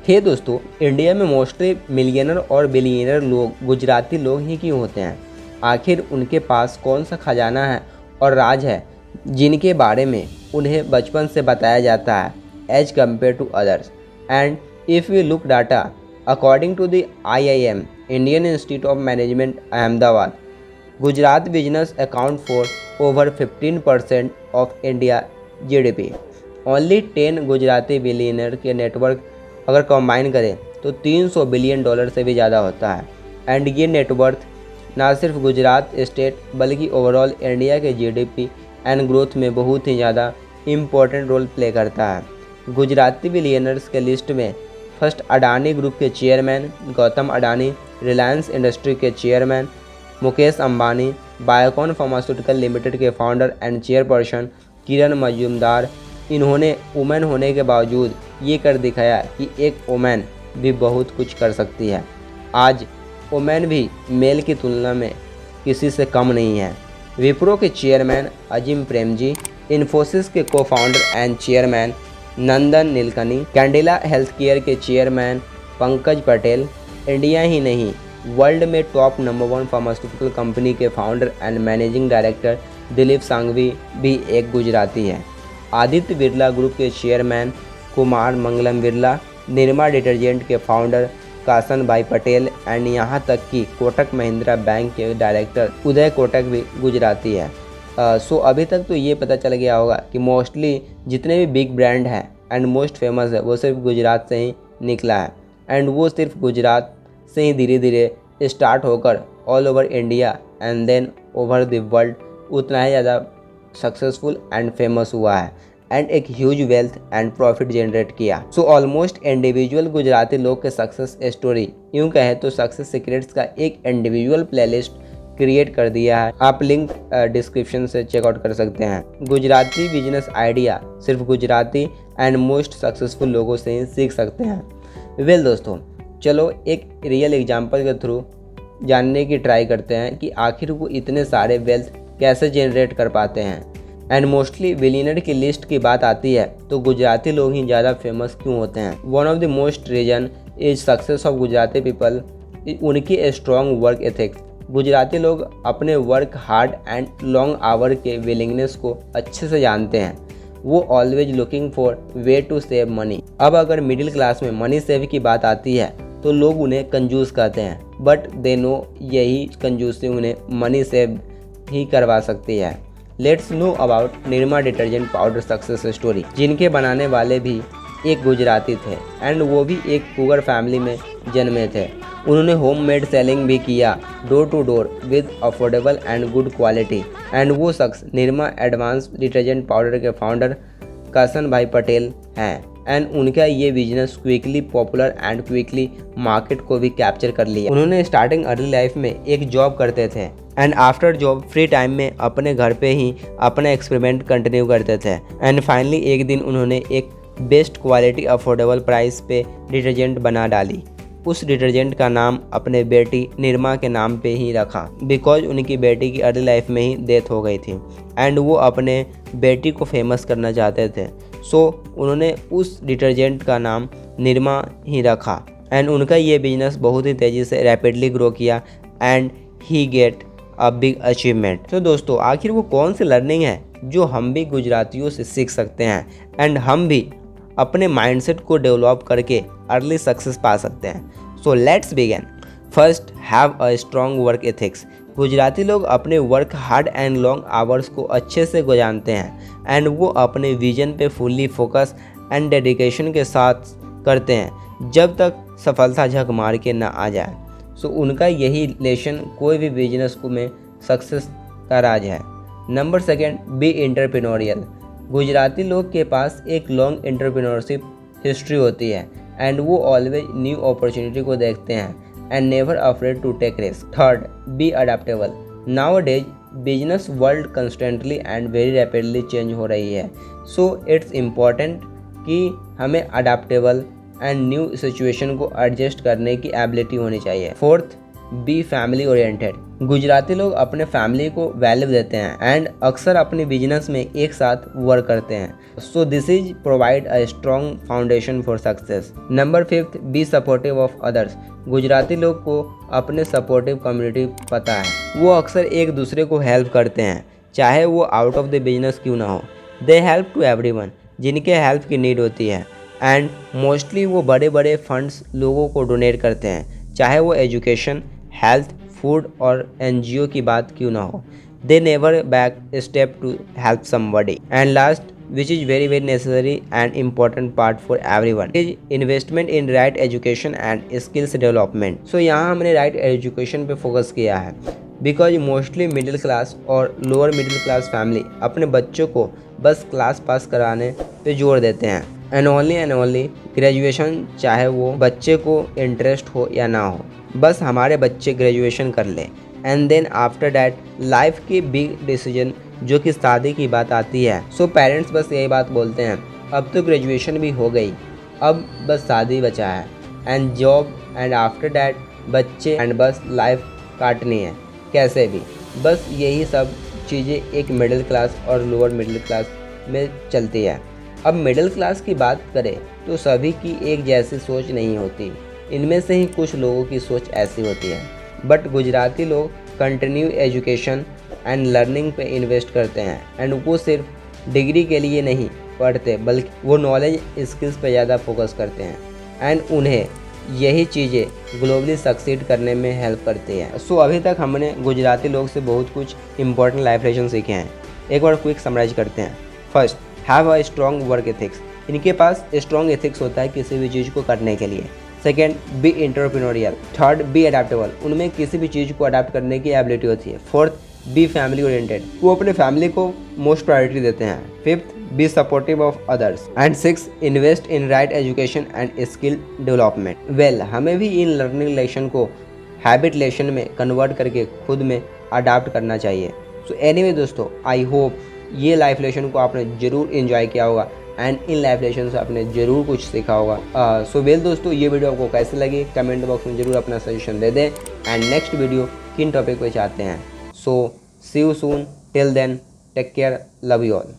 हे दोस्तों, इंडिया में mostly millionaire और बिलियनर लोग गुजराती लोग ही क्यों होते हैं? आखिर उनके पास कौन सा खजाना है और राज है जिनके बारे में उन्हें बचपन से बताया जाता है as compare to others? And if you look data according to the IIM Indian Institute of Management Ahmedabad, Gujarat business account for over 15% of India GDP। Only 10 Gujarati billionaire के नेटवर्क अगर कंबाइन करें तो $300 बिलियन से भी ज़्यादा होता है। एंड ये नेटवर्थ ना सिर्फ गुजरात स्टेट बल्कि ओवरऑल इंडिया के GDP एंड ग्रोथ में बहुत ही ज़्यादा इम्पोर्टेंट रोल प्ले करता है। गुजराती बिलियनर्स के लिस्ट में फर्स्ट अडानी ग्रुप के चेयरमैन गौतम अडानी, रिलायंस इंडस्ट्री के chairman Mukesh Ambani, Biocon pharmaceutical limited के फाउंडर एंड चेयरपर्सन किरण मजूमदार। इन्होंने वुमेन होने के बावजूद ये कर दिखाया कि एक वुमेन भी बहुत कुछ कर सकती है। आज वुमेन भी मेल की तुलना में किसी से कम नहीं है। विप्रो के चेयरमैन अजीम प्रेमजी, इन्फोसिस के को founder and chairman Nandan Nilekani, Cadila health care के चेयरमैन पंकज पटेल, इंडिया ही नहीं वर्ल्ड में टॉप नंबर 1 फार्मास्यूटिकल कंपनी के founder and managing director Dilip Shanghvi भी एक गुजराती है। आदित्य बिरला ग्रुप के चेयरमैन कुमार मंगलम बिरला, निरमा डिटर्जेंट के फाउंडर कासन भाई पटेल एंड यहाँ तक कि कोटक महिंद्रा बैंक के डायरेक्टर उदय कोटक भी गुजराती है। सो अभी तक तो ये पता चल गया होगा कि मोस्टली जितने भी बिग ब्रांड हैं एंड मोस्ट फेमस है वो सिर्फ गुजरात से ही निकला है। एंड वो सिर्फ गुजरात से ही धीरे धीरे स्टार्ट होकर all over India and then over the world उतना ही ज़्यादा सक्सेसफुल एंड फेमस हुआ है एंड एक huge wealth and profit generate किया। सो ऑलमोस्ट इंडिविजुअल गुजराती लोग के सक्सेस स्टोरी यूँ कहें तो सक्सेस सीक्रेट्स का एक इंडिविजुअल प्लेलिस्ट क्रिएट कर दिया है। आप लिंक डिस्क्रिप्शन से चेकआउट कर सकते हैं। गुजराती बिजनेस आइडिया सिर्फ गुजराती एंड मोस्ट सक्सेसफुल लोगों से ही सीख सकते हैं। वेल दोस्तों, चलो एक रियल एग्जांपल के थ्रू जानने की ट्राई करते हैं कि आखिर वो इतने सारे वेल्थ कैसे जनरेट कर पाते हैं। एंड मोस्टली बिलियनर की लिस्ट की बात आती है तो गुजराती लोग ही ज़्यादा फेमस क्यों होते हैं? One of the most reason is success of Gujarati people उनकी स्ट्रॉन्ग वर्क एथिक्स। गुजराती लोग अपने work hard and long hour के विलिंगनेस को अच्छे से जानते हैं। वो always looking for way to save money. अब अगर मिडिल क्लास में मनी सेव की बात आती है तो लोग उन्हें कंजूस कहते हैं, बट दे नो यही कंजूसी उन्हें मनी सेव ही करवा सकती है। Let's know about Nirma detergent powder success story, जिनके बनाने वाले भी एक गुजराती थे एंड वो भी एक पुअर फैमिली में जन्मे थे। उन्होंने होममेड सेलिंग भी किया door to door with affordable and good quality. And वो शख्स निरमा एडवांस डिटर्जेंट पाउडर के फाउंडर कासन भाई पटेल हैं। एंड उनका ये business quickly popular and quickly market को भी कैप्चर कर लिया। उन्होंने स्टार्टिंग अर्ली लाइफ में एक जॉब करते थे and after job free time में अपने घर पे ही अपना एक्सपेरिमेंट कंटिन्यू करते थे। एंड फाइनली एक दिन उन्होंने एक बेस्ट क्वालिटी अफोर्डेबल प्राइस पे डिटर्जेंट बना डाली। उस डिटर्जेंट का नाम अपने बेटी निरमा के नाम पे ही रखा बिकॉज उनकी बेटी की अर्ली लाइफ में ही डेथ हो गई थी एंड वो अपने बेटी को फेमस करना चाहते थे। सो उन्होंने उस डिटर्जेंट का नाम निरमा ही रखा एंड उनका ये बिजनेस बहुत ही तेज़ी से रैपिडली ग्रो किया and he get a big achievement. तो दोस्तों, आखिर वो कौन सी लर्निंग है जो हम भी गुजरातियों से सीख सकते हैं एंड हम भी अपने माइंडसेट को डेवलप करके अर्ली सक्सेस पा सकते हैं? So let's begin. First, have a strong work ethics. Gujarati लोग अपने work hard and long hours को अच्छे से जानते हैं एंड वो अपने विजन पे फुल्ली फोकस एंड डेडिकेशन के साथ करते हैं जब तक सफलता झक मार के ना आ जाए। सो उनका यही लेसन कोई भी बिजनेस को में सक्सेस का राज है। Number second, be entrepreneurial. Gujarati लोग के पास एक लॉन्ग एंटरप्रेन्योरशिप हिस्ट्री होती है एंड वो ऑलवेज न्यू अपॉर्चुनिटी को देखते हैं and never afraid to take risk. Third, be adaptable. Nowadays business world constantly and very rapidly change हो रही है। सो इट्स इम्पॉर्टेंट कि हमें अडेप्टेबल एंड न्यू सिचुएशन को एडजस्ट करने की एबिलिटी होनी चाहिए। Fourth, be family oriented. Gujarati लोग अपने फैमिली को वैल्यू देते हैं एंड अक्सर अपने बिजनेस में एक साथ वर्क करते हैं। So this is provide a strong foundation for success. Number 5, B supportive of others. Gujarati लोग को अपने सपोर्टिव कम्युनिटी पता है। वो अक्सर एक दूसरे को हेल्प करते हैं, चाहे वो आउट ऑफ द बिजनेस क्यों ना हो। दे हेल्प टू एवरीवन, जिनके हेल्प की नीड होती है। एंड मोस्टली वो बड़े बड़े फंड्स लोगों को डोनेट करते हैं, चाहे वो एजुकेशन, हेल्थ, फूड और एनजीओ की बात क्यों ना हो। They never back step to help somebody. And last, which is very very necessary and important part for everyone, is investment in right education and skills development. So यहाँ हमने right education पे focus किया है because mostly middle class और lower middle class family अपने बच्चों को बस क्लास पास कराने पे जोर देते हैं एंड ओनली ग्रेजुएशन, चाहे वो बच्चे को इंटरेस्ट हो या ना हो, बस हमारे बच्चे ग्रेजुएशन कर ले and then after that life की बिग डिसीजन जो कि शादी की बात आती है। सो पेरेंट्स बस यही बात बोलते हैं, अब तो ग्रेजुएशन भी हो गई, अब बस शादी बचा है and job and after that बच्चे एंड बस लाइफ काटनी है कैसे भी। बस यही सब चीज़ें एक मिडिल क्लास और लोअर मिडिल क्लास में चलती है। अब मिडिल क्लास की बात करें तो सभी की एक जैसी सोच नहीं होती, इनमें से ही कुछ लोगों की सोच ऐसी होती है। बट गुजराती लोग कंटिन्यू एजुकेशन एंड लर्निंग पे इन्वेस्ट करते हैं एंड वो सिर्फ डिग्री के लिए नहीं पढ़ते, बल्कि वो नॉलेज स्किल्स पे ज़्यादा फोकस करते हैं एंड उन्हें यही चीज़ें ग्लोबली सक्सीड करने में हेल्प करती हैं। सो अभी तक हमने गुजराती लोग से बहुत कुछ इंपॉर्टेंट लाइफ लेसन सीखे हैं। एक बार क्विक समराइज करते हैं। First, have a strong work ethics. इनके पास स्ट्रॉन्ग एथिक्स होता है किसी भी चीज़ को करने के लिए। Second, be entrepreneurial. Third, be adaptable. उनमें किसी भी चीज़ को अडेप्ट करने की एबिलिटी होती है। Fourth, be family oriented. वो अपने फैमिली को मोस्ट प्रायोरिटी देते हैं। Fifth, be supportive of others. And six, invest in right education and skill development. Well, हमें भी इन लर्निंग लेसन को हैबिट लेसन में कन्वर्ट करके खुद में अडाप्ट करना चाहिए। सो एनीवे दोस्तों, आई होप ये लाइफ लेसन को आपने ज़रूर इन्जॉय किया होगा एंड इन लाइफ लेसन से आपने ज़रूर कुछ सीखा होगा। सो वेल दोस्तों, ये वीडियो आपको कैसे लगी कमेंट बॉक्स में ज़रूर अपना सजेशन दे दें एंड नेक्स्ट वीडियो किन टॉपिक पे चाहते हैं। So see you soon, till then take care, love you all.